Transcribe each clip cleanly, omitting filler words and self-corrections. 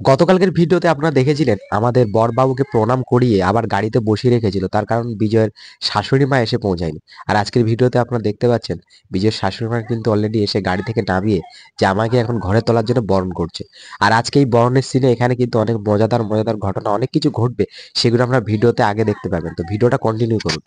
গতকালকের ভিডিওতে আপনারা দেখেছিলেন আমাদের বড়বাবুকে প্রণাম করিয়ে আবার গাড়িতে বসিয়ে রেখেছিল, তার কারণ বিজয়ের শাশুড়ি মা এসে পৌঁছায়নি। আর আজকের ভিডিওতে আপনারা দেখতে পাচ্ছেন বিজয়ের শাশুড়ি মা কিন্তু অলরেডি এসে গাড়ি থেকে নামিয়ে জামাইকে এখন ঘরে তোলার জন্য বরণ করছে। আর আজকে এই বরণের সিনে এখানে কিন্তু অনেক মজাদার মজাদার ঘটনা, অনেক কিছু ঘটবে, সেগুলো আপনারা ভিডিওতে আগে দেখতে পাবেন। তো ভিডিওটা কন্টিনিউ করুন।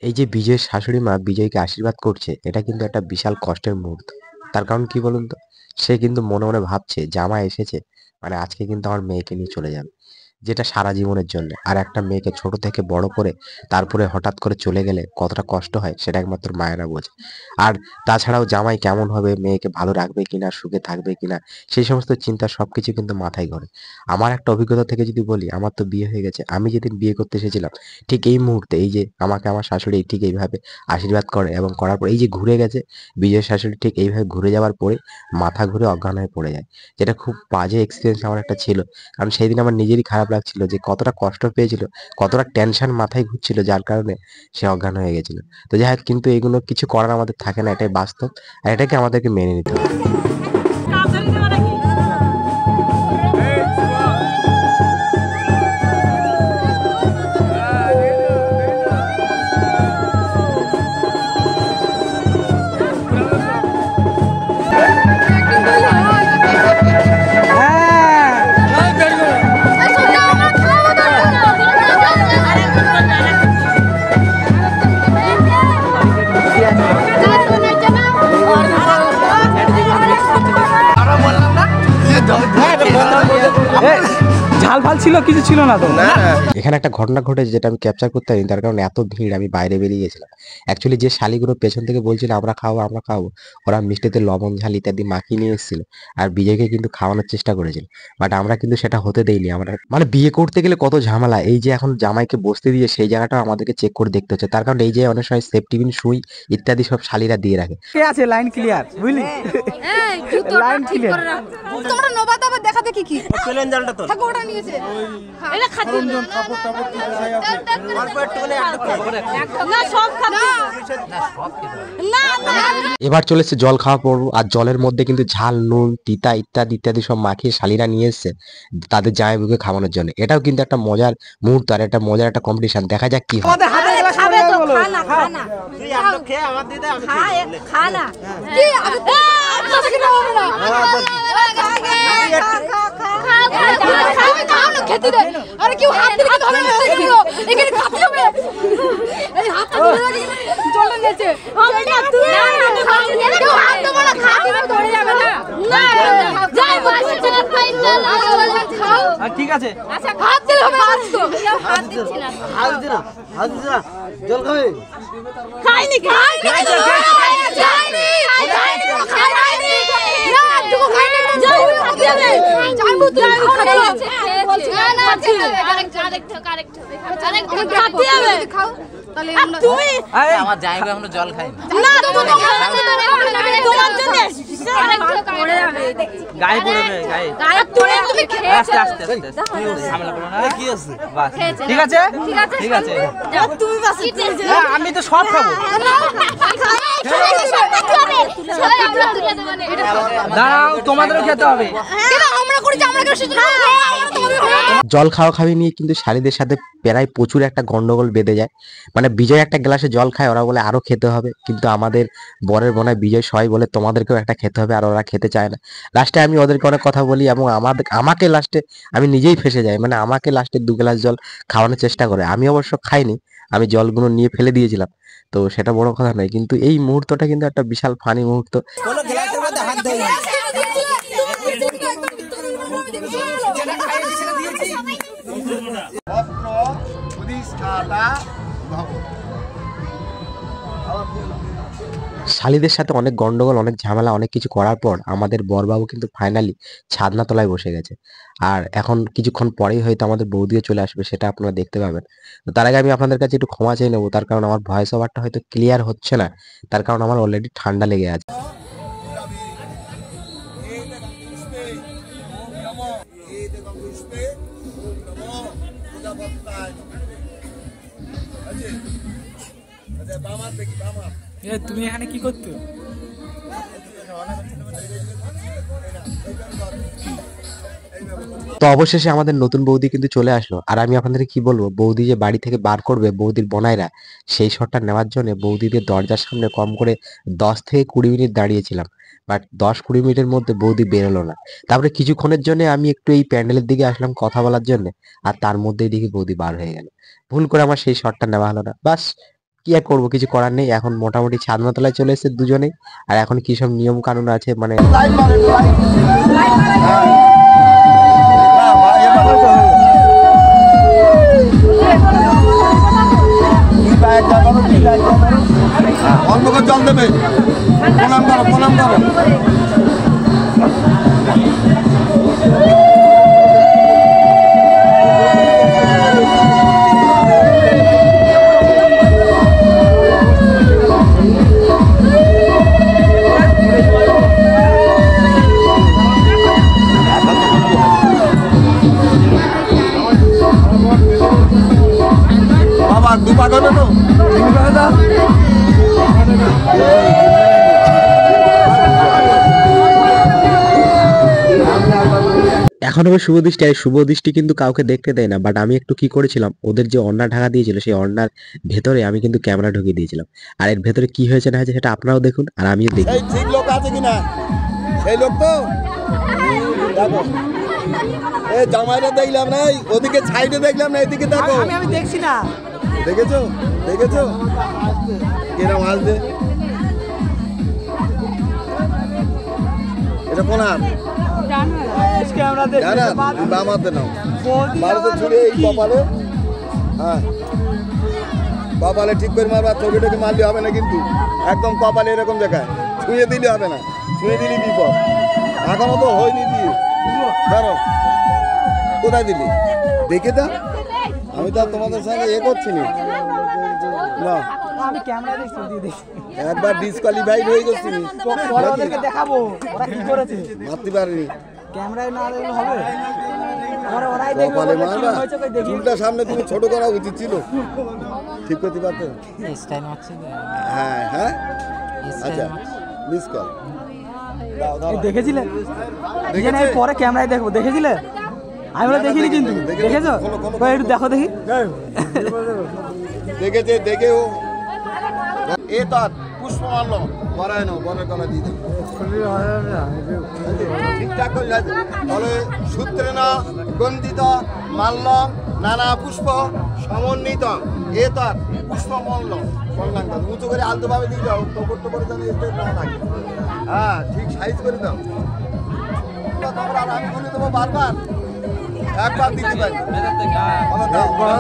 এই যে বিজয়ের শাশুড়ি মা বিজয়কে আশীর্বাদ করছে, এটা কিন্তু একটা বিশাল কষ্টের মুহূর্ত। তার কারণ কি বলুন তো, সে কিন্তু মনে মনে ভাবছে জামাই এসেছে মানে আজকে কিন্তু আমার মেয়েকে নিয়ে চলে যাবে, যেটা সারা জীবনের জন্য। আর একটা মেয়েকে ছোট থেকে বড় করে তারপরে হঠাৎ করে চলে গেলে কতটা কষ্ট হয় সেটা একমাত্র মায়েরা বোঝে। আর তাছাড়াও জামাই কেমন হবে, মেয়েকে ভালো রাখবে কিনা, সুখে থাকবে কিনা, সেই সমস্ত চিন্তা সবকিছু কিন্তু মাথায় ঘোরে। আমার একটা অভিজ্ঞতা থেকে যদি বলি, আমার তো বিয়ে হয়ে গেছে। আমি যেদিন বিয়ে করতে এসেছিলাম ঠিক এই মুহূর্তে এই যে আমাকে আমার শাশুড়ি ঠিক এইভাবে আশীর্বাদ করে এবং করার পর এই যে ঘুরে গেছে, বিজয়ের শাশুড়ি ঠিক এইভাবে ঘুরে যাওয়ার পরে মাথা ঘুরে অজ্ঞান হয়ে পড়ে যায়। যেটা খুব বাজে এক্সপিরিয়েন্স আমার একটা ছিল। কারণ সেই দিন আমার নিজেরই খারাপ লাগছিল যে কতটা কষ্ট পেয়েছিল, কতটা টেনশন মাথায় ঘুরছিল, যার কারণে সে অজ্ঞান হয়ে গেছিল। তো যাই হোক, কিন্তু এগুলো কিছু করার আমাদের থাকে না, এটাই বাস্তব। আর এটাকে আমাদেরকে মেনে নিতে হবে। ঝাল ফাল ছিল, কিছু ছিল না তো। এখানে একটা ঘটনা ঘটেছে যেটা আমি ক্যাপচার করতে পারিনি, তার কারণ এত ভিড়, আমি বাইরে বেরিয়ে গেছিলাম। অ্যাকচুয়ালি যে শালিগুলো পেছন থেকে বলছিল আমরা খাবো আমরা খাবো, ওরা মিষ্টিতে লবণ ঝাল ইত্যাদি মাখিয়ে নিয়ে এসেছিল আর বিজয়কে কিন্তু খাওয়ানোর চেষ্টা করেছিল। বাট আমরা কিন্তু সেটা হতে দেইনি। আমরা মানে বিয়ে করতে গেলে কত ঝামেলা, এই যে এখন জামাইকে বসতে দিয়ে সেই জায়গাটা আমাদেরকে চেক করে দেখতে হচ্ছে। তার কারণ এই যে অনেক সময় সেফটি পিন, সুই ইত্যাদি সব শালিরা দিয়ে রাখে। কে আছে লাইন ক্লিয়ার, বুঝলি? এই জুতোটা ঠিক করে রাখ। তোমরা নবাত আবার দেখাতে কি কি প্লেন জালটা তো থাকো, ওটা নিয়েছে। এটা খাতি কাপড় টাপড় কি আছে অল্প একটু করে না সব খাতি না না। এবার চলেছে জল খাওয়া পর্ব। আর জলের মধ্যে কিন্তু ঝাল, নুন, তিতা ইত্যাদি ইত্যাদি সব মাখিয়ে শালিরা নিয়ে এসছে তাদের জামাইবাবুকে খাওয়ানোর জন্য। এটাও কিন্তু একটা মজার মুহূর্ত আর একটা মজার একটা কম্পিটিশন। দেখা যাক কি হয়। আমাদের হাতে গ্লাস খাবে তো খানা খানা তুই আপনি খেয়ে আমার দিদা আমি খায় খানা কি আপনাদের কি হবে না খাও না খেতে দে। আরে কেউ হাত দিলে ধরে না এখানে খাতে হবে। এই হাতটা ধরে জলটা নিচে হবে না। তুই কেউ হাত দেবো না, খাতে ধরে যাবে না। না যাই বসে চল ফাইনাল খাও। ঠিক আছে, আচ্ছা হাত দিলে হবে হাত তো হাত দিচ্ছি না। হাত দিনা জল খাবে। খাইনি খাইনি যাইনি যাইনি খাইনি না তুই খাইনি যাইনি খাতে হবে যাইবো তুই খাতে আছে বলছি না না কারেক্ট খাতে হবে খাও তাহলে তুমি আমার জায়গা এখনো জল খাই না তোমার জন্য পড়ে যাবে গায়ে পড়ে যাবে, গায়ে গায়ে পড়ে তুমি খেয়েছো আস্তে আস্তে আস্তে ঝামেলা করো না। কি আছে বাস ঠিক আছে ঠিক আছে। তুমি বাস হ্যাঁ, আমি তো সব খাবো। দাঁড়াও, তোমাদেরও খেতে হবে। আমরা করেছি আমরা করেছি জল খাওয়া খাওয়ি নিয়ে কিন্তু শালিদের সাথে প্রায় প্রচুর একটা গন্ডগোল বেঁধে যায়। মানে বিজয় একটা গ্লাসে জল খায়, ওরা বলে আরো খেতে হবে, কিন্তু আমাদের বরের বোনায় বিজয় সবাই বলে তোমাদেরকেও একটা খেতে হবে, আর ওরা খেতে চায় না। লাস্টে আমি ওদেরকে অনেক কথা বলি এবং আমাকে লাস্টে আমি নিজেই ফেসে যাই। মানে আমাকে লাস্টে 2 গ্লাস জল খাওয়ানোর চেষ্টা করে। আমি অবশ্য খাইনি, আমি জলগুলো নিয়ে ফেলে দিয়েছিলাম। তো সেটা বড় কথা নয়, কিন্তু এই মুহূর্তটা কিন্তু একটা বিশাল ফানি মুহূর্ত। গ্লাসের মধ্যে হাত দেয় শালীদের সাথে অনেক গন্ডগোল, অনেক ঝামেলা, অনেক কিছু করার পর আমাদের বরবাবু কিন্তু ফাইনালি ছাদনা তলায় বসে গেছে। আর এখন কিছুক্ষণ পরেই হয়তো আমাদের বৌদিও চলে আসবে, সেটা আপনারা দেখতে পাবেন। তো তার আগে আমি আপনাদের কাছে একটু ক্ষমা চেয়ে নেবো, তার কারণ আমার ভয়েস ওভারটা হয়তো ক্লিয়ার হচ্ছে না, তার কারণ আমার অলরেডি ঠান্ডা লেগে আছে। তুমি এখানে কি করছো? তো অবশেষে আমাদের নতুন বৌদি কিন্তু চলে আসলো। আর আমি আপনাদের কি বলবো, বৌদি যে বাড়ি থেকে বার করবে বৌদির বোনাইরা, সেই শটটা নেওয়ার জন্য বৌদিদের দরজার সামনে কম করে 10 থেকে 20 মিনিট দাঁড়িয়েছিলাম। বাট 10-20 মিনিটের মধ্যে বৌদি বেরোলো না। তারপরে কিছুক্ষণের জন্য আমি একটু এই প্যান্ডেলের দিকে আসলাম কথা বলার জন্য, আর তার মধ্যেই দেখি বৌদি বার হয়ে গেল। ভুল করে আমার সেই শটটা নেওয়া হলো না। বাস, কি আর করবো, কিছু করার নেই। এখন মোটামুটি ছাদনাতলায় চলে এসেছে দুজনেই। আর এখন কি সব নিয়ম কানুন আছে মানে অন্ধকার জল দেবে, প্রণাম করো, প্রণাম করো। বাবা দুপা করো তো, এখন হবে শুভ দৃষ্টি। আর এই শুভ দৃষ্টি কিন্তু কাউকে দেখতে দেয় না। বাট আমি একটু কি করেছিলাম, ওদের যে ওড়না ঢাকা দিয়েছিল সেই ওড়নার ভেতরে আমি কিন্তু ক্যামেরা ঢুকিয়ে দিয়েছিলাম। আর এর ভেতরে কি হয়েছে না হয়েছে সেটা আপনারাও দেখুন আর আমিও দেখি। সেই ঠিক লোক আছে কিনা, সেই লোক তো দেখো। এই জামাইটা দেখলাম না, ওদিকে সাইডে দেখলাম না, এদিকে দেখো। আমি দেখছি না। দেখেছো, দেখেছো কিরম আসবে। এটা কোন হাত বাম হাতে নাও, ভারতে ছুড়ে এই কপালে, হ্যাঁ কপালে ঠিক করে মারবা। চোখে টোকে মারলে হবে না কিন্তু, একদম কপালে এরকম জায়গায় ছুঁয়ে দিলে হবে না, ছুঁয়ে দিলি বিপদ। এখনো তো হয়নি দিয়ে ধরো, কোথায় দিলি দেখে দাও। আমি তো তোমাদের সঙ্গে এ করছি না, আমি ক্যামেরা দেখছি, একবার ডিসকোয়ালিফাইড হয়ে গেছি, ওদেরকে দেখাবো ওরা কি করেছে। মারতে পারিনি, ক্যামেরায় না দেখলে হবে। ওরাই দেখবে কপালে মারবা। চুলটা সামনে তুমি ছোট করা উচিত ছিল, ঠিক করতে পারতো। স্টাইল মারছি তো। হ্যাঁ হ্যাঁ, আচ্ছা মিস কল দেখেছিলে? পরে ক্যামেরায় দেখবো। দেখেছিলে? আমি বলে দেখিনি কিন্তু। দেখেছো? একটু দেখো দেখি। দেখেছে, দেখেও এ তার পুষ্প মারল, বড়ায় না বড়ের গলা দিয়ে দেবে ঠিকঠাক করে যাবে। ফলে সূত্রে না গন্ধিত মাল্য নানা পুষ্প সমন্বিত এ তার পুষ্প মল্ল বললাম, উঁচু করে আলতোভাবে দিয়ে দাও, টপর টপরে যেন এতে না থাকে। হ্যাঁ ঠিক সাইজ করে দাও। তোমরা আর আমি বলে দেবো বারবার, একবার দিতে পারি।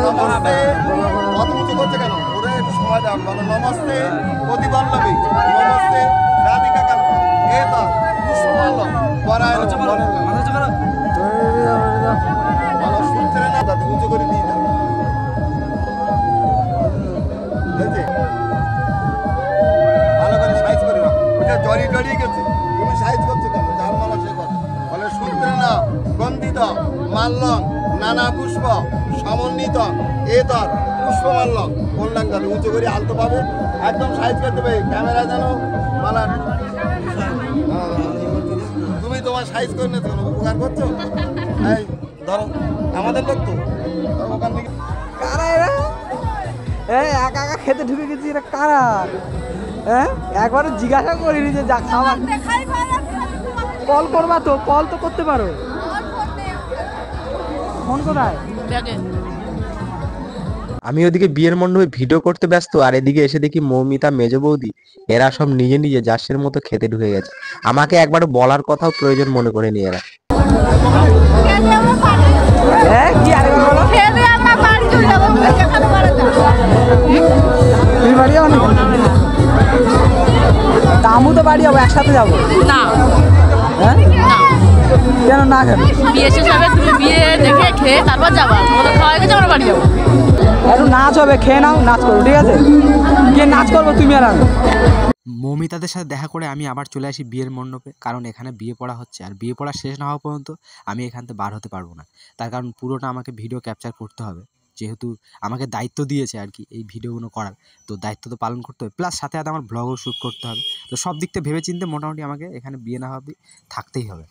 নমস্তে, অত উঁচু করছে কেন? ওরে একটু সময় দাও। বলো নমস্তে প্রতিবল্লভী, নমস্তে রাধিকা কান্ত এ তো পুষ্পমাল্য বরায় বলো সূত্রে না দাদা, উঁচু করে দিয়ে দাও। ভালো করে সাইজ করে রাখো, ওটা জড়িয়ে জড়িয়ে গেছে, তুমি সাইজ করছো কেন? যার মালা সে কর। ফলে সূত্রে না গন্ধিত মাল্য নানা পুষ্প সমন্বিত এ তর পুষ্পমাল্য বললাম, তাহলে উঁচু করে আলতো পাবে, একদম সাইজ করতে হবে। ক্যামেরা যেন মালা তুমি তোমার সাইজ করে নিতে উপকার করছো। এই ধরো, আমাদের লোক তো ওখান থেকে কারা এরা? একা একা খেতে ঢুকে গেছি, এরা কারা? হ্যাঁ, একবারও জিজ্ঞাসা করিনি যে যা খাবার। কল করবা তো, কল তো করতে পারো। ফোন কোথায়? আমি ওদিকে বিয়ের মণ্ডপে ভিডিও করতে ব্যস্ত, আর এদিকে এসে দেখি মৌমিতা, মেজ বৌদি এরা সব নিজে নিজে জার্সের মতো খেতে ঢুকে গেছে। আমাকে একবারও বলার কথাও প্রয়োজন মনে করে নি এরা। হ্যাঁ, কি আরেকবার বলো। যাবো? না হ্যাঁ না কেন না কেন? বিয়ে শেষ হবে, তুমি বিয়ে দেখে খেয়ে তারপর যাবা, আমাদের খাওয়া হয়ে গেছে, আমরা বাড়ি যাবো। একটু নাচ হবে, খেয়ে নাও, নাচ করবো, ঠিক আছে? গিয়ে নাচ করবো তুমি আর আমি। মৌমিতাদের সাথে দেখা করে আমি আবার চলে আসি বিয়ের মণ্ডপে, কারণ এখানে বিয়ে পড়া হচ্ছে, আর বিয়ে পড়া শেষ না হওয়া পর্যন্ত আমি এখান থেকে বার হতে পারবো না। তার কারণ পুরোটা আমাকে ভিডিও ক্যাপচার করতে হবে, যেহেতু আমাকে দায়িত্ব দিয়েছে আর কি এই ভিডিওগুলো করার, তো দায়িত্ব তো পালন করতে হবে, প্লাস সাথে সাথে আমার ব্লগও শ্যুট করতে হবে। তো সব দিক থেকে ভেবে চিন্তে মোটামুটি আমাকে এখানে বিয়ে না হবে থাকতেই হবে।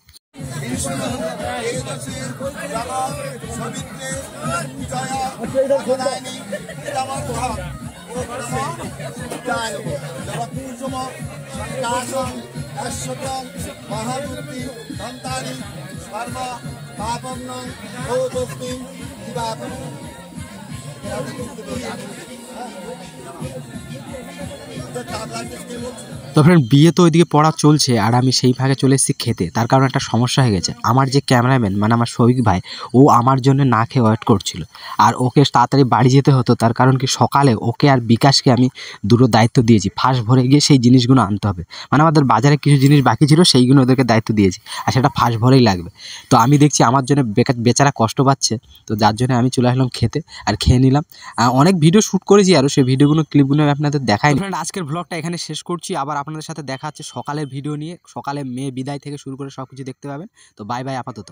তো ফ্রেন্ড, বিয়ে তো ওইদিকে পড়া চলছে আর আমি সেই ভাগে চলে এসেছি খেতে। তার কারণ একটা সমস্যা হয়ে গেছে, আমার যে ক্যামেরাম্যান মানে আমার শফিক ভাই, ও আমার জন্য না খেয়ে ওয়েট করছিল, আর ওকে তাড়াতাড়ি বাড়ি যেতে হতো। তার কারণ কি, সকালে ওকে আর বিকাশকে আমি দুটো দায়িত্ব দিয়েছি, ফার্স্ট ভরে গিয়ে সেই জিনিসগুলো আনতে হবে, মানে আমাদের বাজারে কিছু জিনিস বাকি ছিল সেইগুলো ওদেরকে দায়িত্ব দিয়েছি, আর সেটা ফার্স্ট ভরেই লাগবে। তো আমি দেখছি আমার জন্য বেচারা কষ্ট পাচ্ছে, তো যার জন্য আমি চলে আসলাম খেতে, আর খেয়ে নিলাম। অনেক ভিডিও শ্যুট করেছি, আরও সেই ভিডিওগুলো ক্লিপগুলো আপনাদের দেখাই। ফ্রেন্ড, আজকের ব্লগটা এখানে শেষ করছি, আবার আপনাদের সাথে দেখা হচ্ছে সকালের ভিডিও নিয়ে। সকালে মেয়ে বিদায় থেকে শুরু করে সব কিছু দেখতে পাবেন। তো বাই বাই আপাতত।